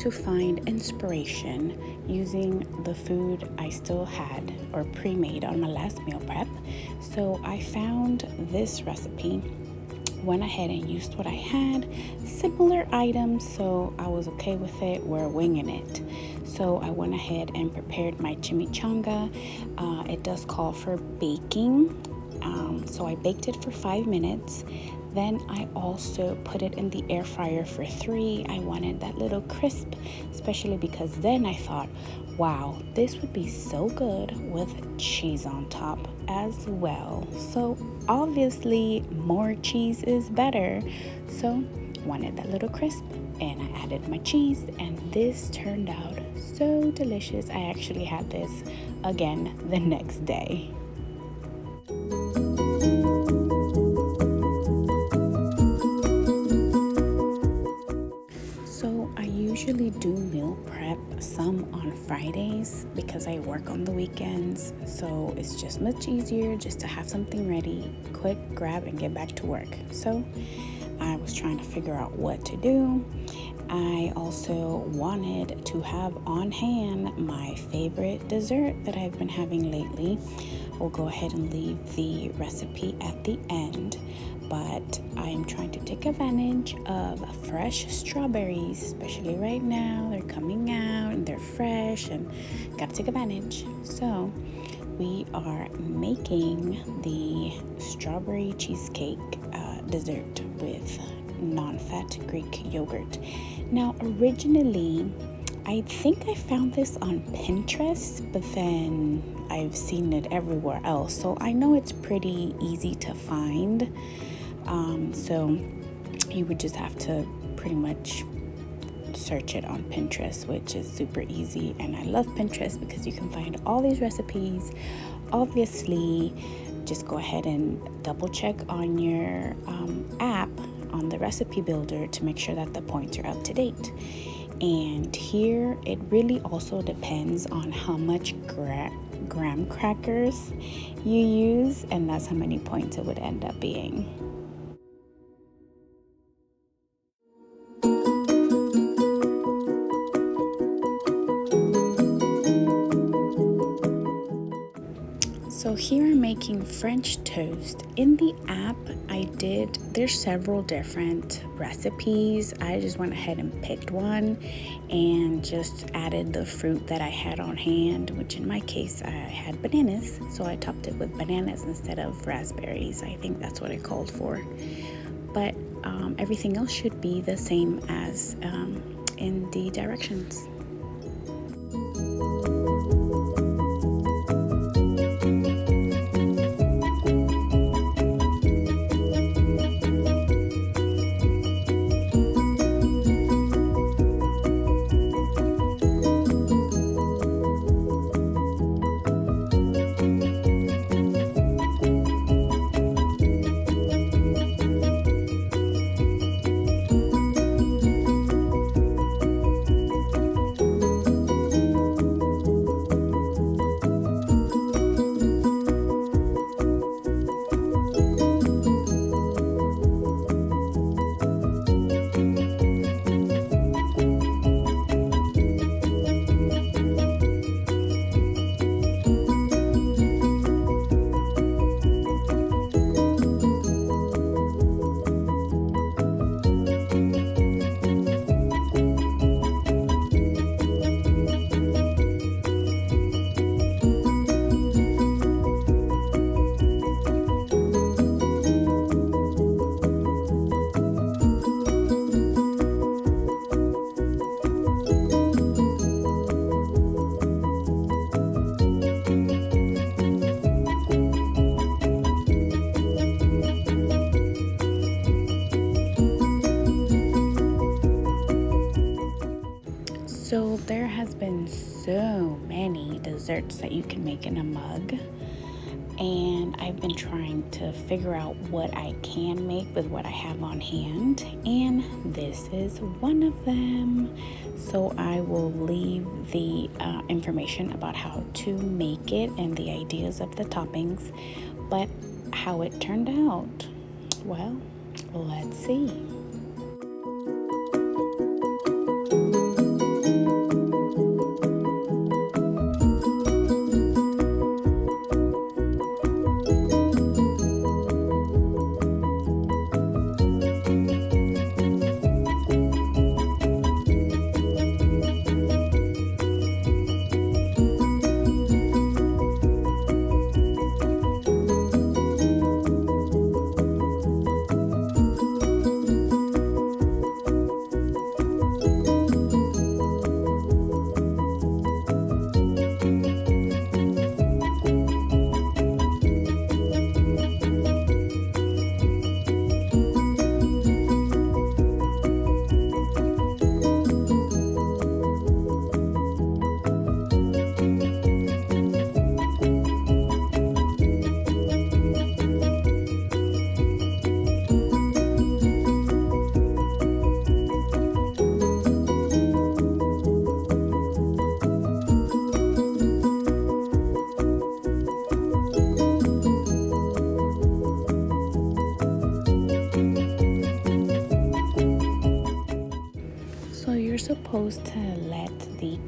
to find inspiration using the food I still had or pre-made on my last meal prep. So I found this recipe, went ahead and used what I had, similar items, so I was okay with it. We're winging it. So I went ahead and prepared my chimichanga. It does call for baking, so I baked it for 5 minutes. Then I also put it in the air fryer for 3. I wanted that little crisp, especially because then I thought, wow, this would be so good with cheese on top as well. So obviously more cheese is better. So wanted that little crisp, and I added my cheese, and this turned out so delicious. I actually had this again the next day. Usually do meal prep some on Fridays because I work on the weekends, so it's just much easier just to have something ready, quick grab and get back to work. So I was trying to figure out what to do. I also wanted to have on hand my favorite dessert that I've been having lately. We'll go ahead and leave the recipe at the end, but I'm trying to take advantage of fresh strawberries, especially right now. They're coming out and they're fresh and gotta take advantage. So we are making the strawberry cheesecake dessert with non-fat Greek yogurt. Now originally I think I found this on Pinterest, but then I've seen it everywhere else, so I know it's pretty easy to find. So you would just have to pretty much search it on Pinterest, which is super easy. And I love Pinterest because you can find all these recipes. Obviously, just go ahead and double check on your app on the recipe builder to make sure that the points are up to date. And here it really also depends on how much graham crackers you use, and that's how many points it would end up being. So here I'm making French toast. In the app there's several different recipes. I just went ahead and picked one and just added the fruit that I had on hand, which in my case I had bananas. So I topped it with bananas instead of raspberries. I think that's what it called for. But everything else should be the same as in the directions. So there has been so many desserts that you can make in a mug, and I've been trying to figure out what I can make with what I have on hand, and this is one of them. So I will leave the information about how to make it and the ideas of the toppings, but how it turned out, well, let's see.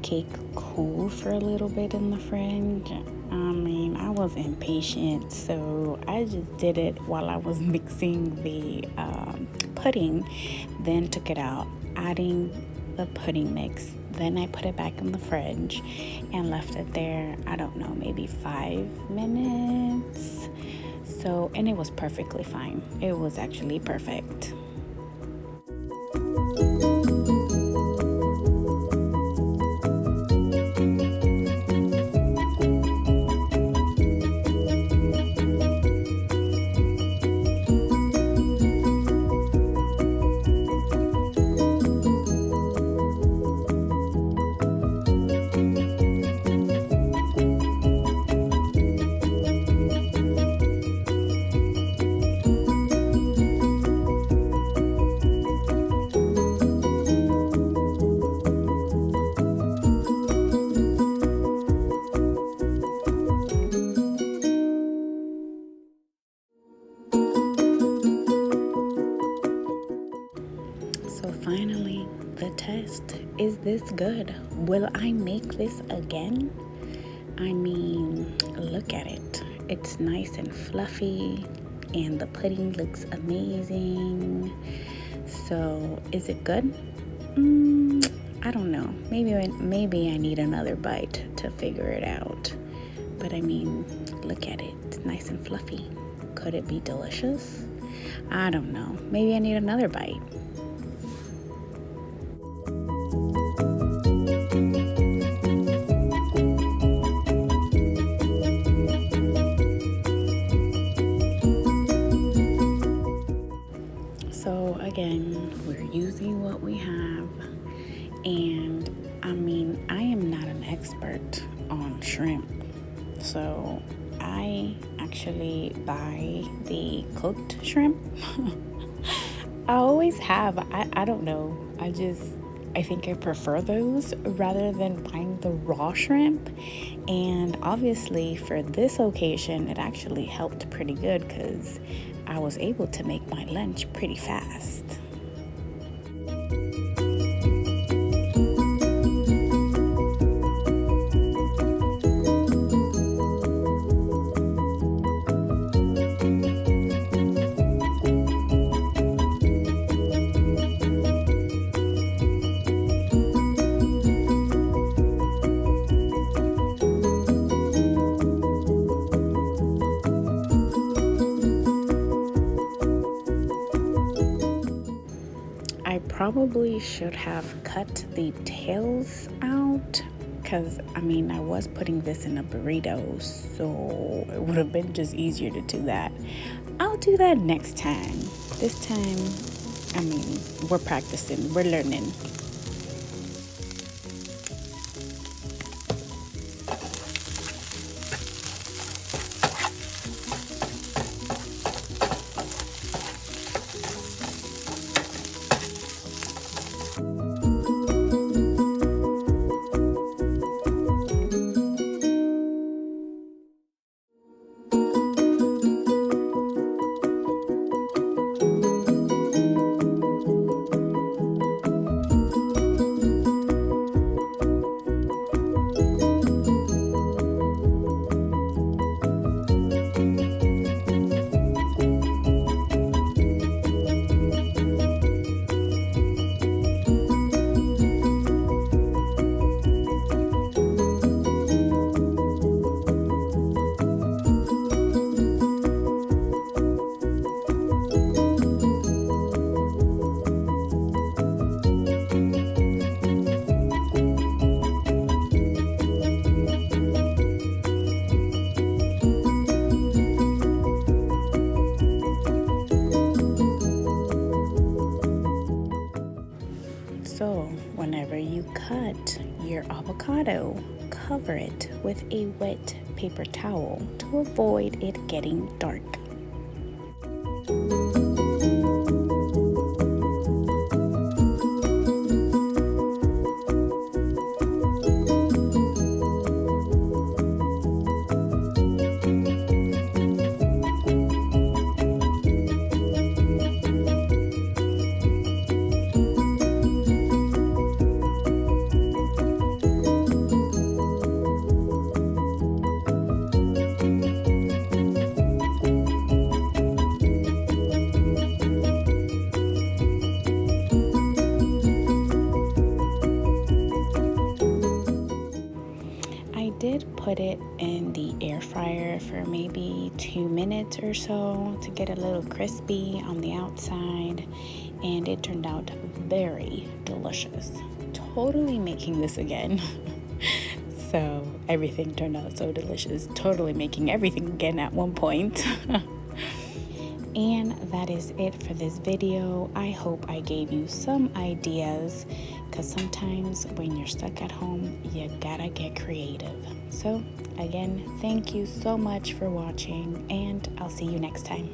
cake cool for a little bit in the fridge. I was impatient, so I just did it while I was mixing the pudding, then took it out, adding the pudding mix. Then I put it back in the fridge and left it there, I don't know, maybe 5 minutes. So, and it was perfectly fine. It was actually perfect. So finally, the test. Is this good? Will I make this again? Look at it. It's nice and fluffy, and the pudding looks amazing. So, is it good? I don't know. Maybe I need another bite to figure it out. But look at it. It's nice and fluffy. Could it be delicious? I don't know. Maybe I need another bite. So again, we're using what we have, and I am not an expert on shrimp, so I actually buy the cooked shrimp. I always have. I don't know. I think I prefer those rather than buying the raw shrimp. And obviously for this occasion, it actually helped pretty good because I was able to make my lunch pretty fast. I probably should have cut the tails out because I was putting this in a burrito, so it would have been just easier to do that. I'll do that next time. This time, we're practicing, we're learning. So, whenever you cut your avocado, cover it with a wet paper towel to avoid it getting dark. put it in the air fryer for maybe 2 minutes or so to get a little crispy on the outside, and it turned out very delicious. Totally making this again. So everything turned out so delicious. Totally making everything again at one point. And that is it for this video. I hope I gave you some ideas, because sometimes when you're stuck at home, you gotta get creative. So again, thank you so much for watching, and I'll see you next time.